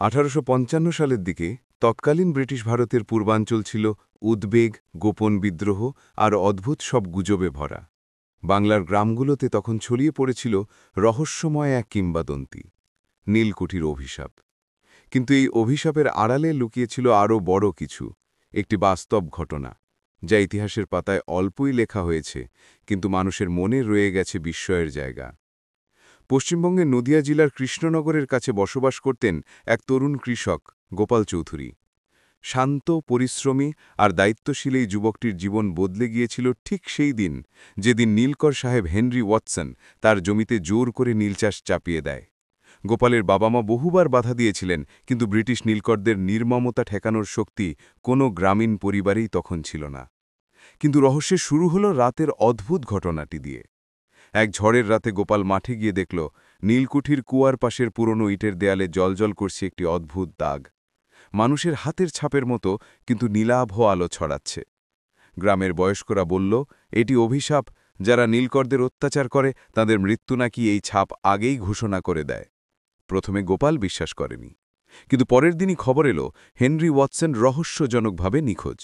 1855 সালের দিকে তৎকালীন ব্রিটিশ ভারতের পূর্বাঞ্চল ছিল উদ্বেগ, গোপন বিদ্রোহ আর অদ্ভুত সব গুজবে ভরা। বাংলার গ্রামগুলোতে তখন ছড়িয়ে পড়েছিল রহস্যময় এক কিংবদন্তি, নীলকুঠির অভিশাপ। কিন্তু এই অভিশাপের আড়ালে লুকিয়েছিল আরও বড় কিছু, একটি বাস্তব ঘটনা, যা ইতিহাসের পাতায় অল্পই লেখা হয়েছে, কিন্তু মানুষের মনে রয়ে গেছে বিস্ময়ের জায়গা। পশ্চিমবঙ্গের নদিয়া জেলার কৃষ্ণনগরের কাছে বসবাস করতেন এক তরুণ কৃষক, গোপাল চৌধুরী। শান্ত, পরিশ্রমী আর দায়িত্বশীল এই যুবকটির জীবন বদলে গিয়েছিল ঠিক সেই দিন, যেদিন নীলকর সাহেব হেনরি ওয়াটসন তার জমিতে জোর করে নীলচাষ চাপিয়ে দেয়। গোপালের বাবা মা বহুবার বাধা দিয়েছিলেন, কিন্তু ব্রিটিশ নীলকরদের নির্মমতা ঠেকানোর শক্তি কোনো গ্রামীণ পরিবারেই তখন ছিল না। কিন্তু রহস্যের শুরু হল রাতের অদ্ভুত ঘটনাটি দিয়ে। এক ঝড়ের রাতে গোপাল মাঠে গিয়ে দেখল নীলকুঠির কুয়ার পাশের পুরনো ইটের দেয়ালে জ্বলজ্বল করছে একটি অদ্ভুত দাগ, মানুষের হাতের ছাপের মতো, কিন্তু নীলাভ আলো ছড়াচ্ছে। গ্রামের বয়স্করা বলল, এটি অভিশাপ, যারা নীলকরদের অত্যাচার করে তাদের মৃত্যু নাকি এই ছাপ আগেই ঘোষণা করে দেয়। প্রথমে গোপাল বিশ্বাস করেনি, কিন্তু পরের দিনই খবর এলো হেনরি ওয়াটসন রহস্যজনকভাবে নিখোঁজ।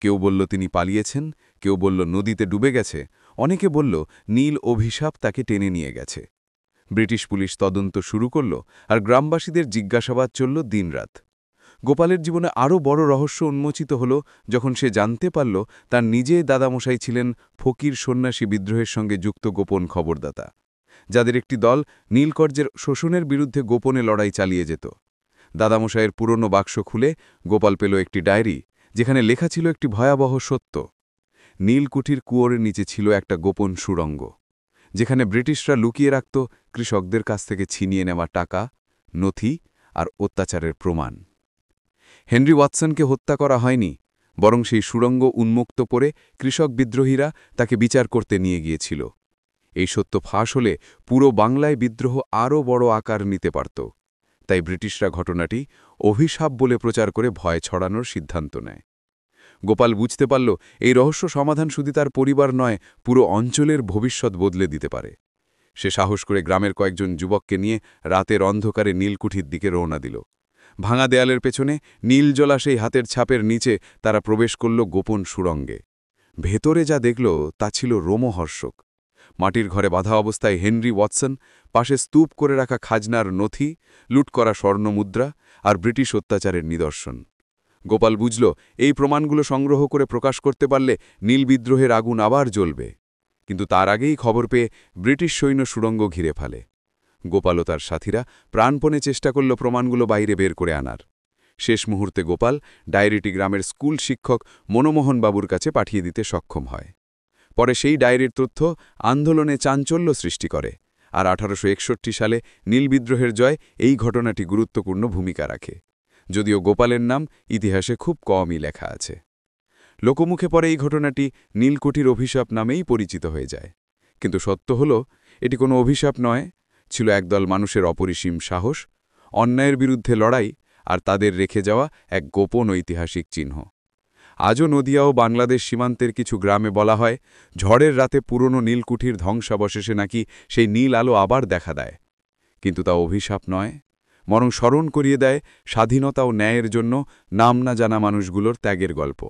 কেউ বলল তিনি পালিয়েছেন, কেউ বলল নদীতে ডুবে গেছে, অনেকে বলল নীল অভিশাপ তাকে টেনে নিয়ে গেছে। ব্রিটিশ পুলিশ তদন্ত শুরু করল, আর গ্রামবাসীদের জিজ্ঞাসাবাদ চলল দিনরাত। গোপালের জীবনে আরও বড় রহস্য উন্মোচিত হল যখন সে জানতে পারল তার নিজে দাদামশাই ছিলেন ফকির সন্ন্যাসী বিদ্রোহের সঙ্গে যুক্ত গোপন খবরদাতা, যাদের একটি দল নীলকরদের শোষণের বিরুদ্ধে গোপনে লড়াই চালিয়ে যেত। দাদামশাইয়ের পুরনো বাক্স খুলে গোপাল পেল একটি ডায়েরি, যেখানে লেখা ছিল একটি ভয়াবহ সত্য। নীলকুঠির কুয়োর নিচে ছিল একটা গোপন সুড়ঙ্গ, যেখানে ব্রিটিশরা লুকিয়ে রাখত কৃষকদের কাছ থেকে ছিনিয়ে নেওয়া টাকা, নথি আর অত্যাচারের প্রমাণ। হেনরি ওয়াটসনকে হত্যা করা হয়নি, বরং সেই সুড়ঙ্গ উন্মুক্ত করে কৃষক বিদ্রোহীরা তাকে বিচার করতে নিয়ে গিয়েছিল। এই সত্য ফাঁস হলে পুরো বাংলায় বিদ্রোহ আরও বড় আকার নিতে পারত। তাই ব্রিটিশরা ঘটনাটি অভিশাপ বলে প্রচার করে ভয় ছড়ানোর সিদ্ধান্ত নেয়। গোপাল বুঝতে পারল এই রহস্য সমাধান শুধু তার পরিবার নয়, পুরো অঞ্চলের ভবিষ্যৎ বদলে দিতে পারে। সে সাহস করে গ্রামের কয়েকজন যুবককে নিয়ে রাতের অন্ধকারে নীলকুঠির দিকে রওনা দিল। ভাঙা দেয়ালের পেছনে নীলজলা সেই হাতের ছাপের নিচে তারা প্রবেশ করল গোপন সুড়ঙ্গে। ভেতরে যা দেখল তা ছিল রোমহর্ষক। মাটির ঘরে বাঁধা অবস্থায় হেনরি ওয়াটসন, পাশে স্তূপ করে রাখা খাজনার নথি, লুট করা স্বর্ণমুদ্রা আর ব্রিটিশ অত্যাচারের নিদর্শন। গোপাল বুঝল এই প্রমাণগুলো সংগ্রহ করে প্রকাশ করতে পারলে নীল বিদ্রোহের আগুন আবার জ্বলবে। কিন্তু তার আগেই খবর পেয়ে ব্রিটিশ সৈন্য সুড়ঙ্গ ঘিরে ফেলে। গোপাল ও তার সাথীরা প্রাণপণে চেষ্টা করল প্রমাণগুলো বাইরে বের করে আনার। শেষ মুহূর্তে গোপাল ডায়েরিটি গ্রামের স্কুল শিক্ষক মনমোহন বাবুর কাছে পাঠিয়ে দিতে সক্ষম হয়। পরে সেই ডায়েরির তথ্য আন্দোলনে চাঞ্চল্য সৃষ্টি করে, আর 1861 সালে নীল বিদ্রোহের জয় এই ঘটনাটি গুরুত্বপূর্ণ ভূমিকা রাখে, যদিও গোপালের নাম ইতিহাসে খুব কমই লেখা আছে। লোকমুখে পরে এই ঘটনাটি নীলকুঠির অভিশাপ নামেই পরিচিত হয়ে যায়। কিন্তু সত্য হল, এটি কোনো অভিশাপ নয়, ছিল একদল মানুষের অপরিসীম সাহস, অন্যায়ের বিরুদ্ধে লড়াই আর তাদের রেখে যাওয়া এক গোপন ঐতিহাসিক চিহ্ন। আজও নদিয়া ও বাংলাদেশ সীমান্তের কিছু গ্রামে বলা হয়, ঝড়ের রাতে পুরনো নীলকুঠির ধ্বংসাবশেষে নাকি সেই নীল আলো আবার দেখা দেয়। কিন্তু তা অভিশাপ নয়, বরং স্মরণ করিয়ে দেয় স্বাধীনতা ও ন্যায়ের জন্য নাম না জানা মানুষগুলোর ত্যাগের গল্প।